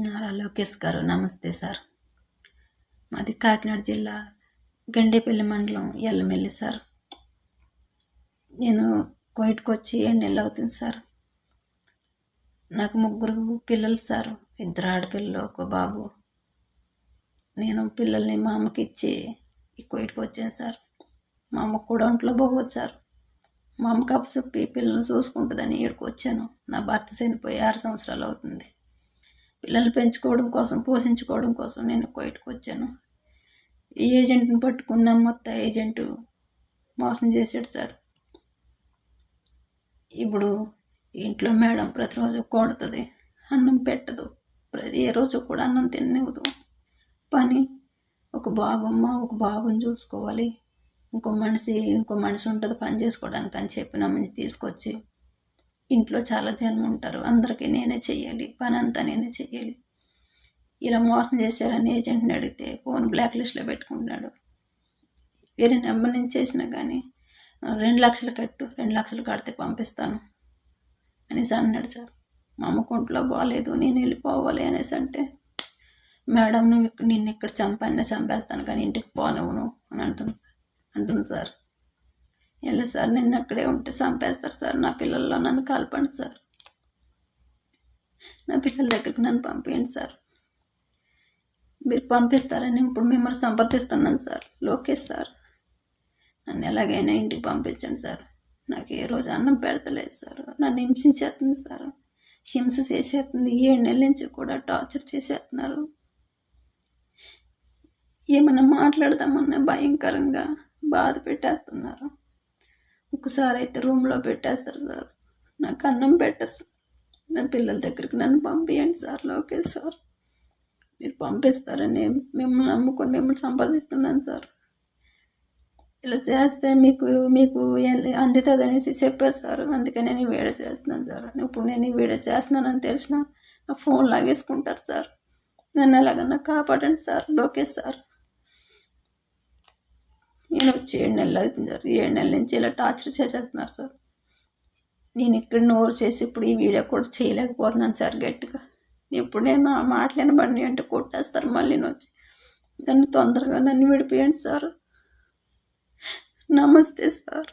నారా లోకేష్ గారు నమస్తే సార్. మాది కాకినాడ జిల్లా గండేపల్లి మండలం ఎల్లమెల్లి సార్. నేను కోయిట్కి వచ్చి 7 నెలలు అవుతుంది సార్. నాకు 3 పిల్లలు సార్, 2 ఆడపిల్లలు 1 బాబు. నేను పిల్లల్ని మా అమ్మకి ఇచ్చి కోయిట్కి వచ్చాను సార్. మా అమ్మకు కూడా ఒంట్లో బాగోదు సార్. మా అమ్మకి అప్పచెప్పి పిల్లల్ని చూసుకుంటుందని ఇక్కడికి వచ్చాను. నా భర్త చనిపోయి 6 సంవత్సరాలు అవుతుంది. పిల్లల్ని పెంచుకోవడం కోసం, పోషించుకోవడం కోసం నేను కోయిట్కి వచ్చాను. ఈ ఏజెంట్ని పట్టుకున్న మొత్తం ఏజెంటు మోసం చేశాడు సార్. ఇప్పుడు ఇంట్లో మేడం ప్రతిరోజు కొడుతుంది, అన్నం పెట్టదు, ఏ రోజు కూడా అన్నం తిననివ్వదు. పని ఒక బాబుని చూసుకోవాలి, ఇంకో మనిషి ఉంటుంది పని చేసుకోవడానికి అని చెప్పి నమ్మని తీసుకొచ్చి ఇంట్లో చాలా జనం ఉంటారు, అందరికీ నేనే చెయ్యాలి, పని అంతా నేనే చెయ్యాలి. ఇలా మోసం చేశారని ఏజెంట్ని అడిగితే ఫోన్ బ్లాక్ లిస్ట్లో పెట్టుకుంటున్నాడు. వేరే నెంబర్ నుంచి చేసినా కానీ 2 లక్షలు కట్టు, 2 లక్షలు కడితే పంపిస్తాను అనేసి అన్నాడు సార్. మా అమ్మకు ఒంట్లో బాగాలేదు, నేను వెళ్ళిపోవాలి అనేసి అంటే, మేడం నిన్ను ఇక్కడ చంపేస్తాను కానీ ఇంటికి పోనివ్వను అని అంటుంది సార్. వెళ్ళి సార్, నిన్ను అక్కడే ఉంటే చంపేస్తారు సార్, నా పిల్లల్లో నన్ను కలపండి సార్, నా పిల్లల దగ్గరికి నన్ను పంపించండి సార్. మీరు పంపిస్తారని ఇప్పుడు మిమ్మల్ని సంప్రదిస్తున్నాను సార్. లోకేష్ సార్, నన్ను ఎలాగైనా ఇంటికి పంపించండి సార్. నాకు ఏ రోజు అన్నం పెడతలేదు సార్, నన్ను హింసించేస్తుంది సార్, హింస చేసేస్తుంది. 7 నెలల నుంచి కూడా టార్చర్ చేసేస్తున్నారు. ఏమైనా మాట్లాడదామన్నా భయంకరంగా బాధ పెట్టేస్తున్నారు. ఒకసారి అయితే రూమ్లో పెట్టేస్తారు సార్, నాకు అన్నం పెట్టరు సార్. నా పిల్లల దగ్గరికి నన్ను పంపించండి సార్. లోకేష్ సార్, మీరు పంపిస్తారని మిమ్మల్ని నమ్ముకొని మిమ్మల్ని సంపాదిస్తున్నాను సార్. ఇలా చేస్తే మీకు అందుతుంది అనేసి చెప్పారు సార్, అందుకని నేను వీడియో చేస్తున్నాను సార్. ఇప్పుడు నేను ఈ వీడియో చేస్తున్నానని తెలిసిన నా ఫోన్ లాగేసుకుంటారు సార్. నన్ను ఎలాగన్నా కాపాడండి సార్. లోకేష్ సార్, నేను వచ్చి 7 నెలలు అవుతుంది సార్. 7 నెలల నుంచి ఇలా టార్చర్ చేసేస్తున్నారు సార్. నేను ఇక్కడ నోరు చేసి ఇప్పుడు ఈ వీడియో కూడా చేయలేకపోతున్నాను సార్ గట్టిగా. ఇప్పుడు నేను ఆ మాటలేని బండి అంటే కొట్టేస్తారు మళ్ళీ వచ్చి. దాన్ని తొందరగా నన్ను విడిపోయండి సార్. నమస్తే సార్.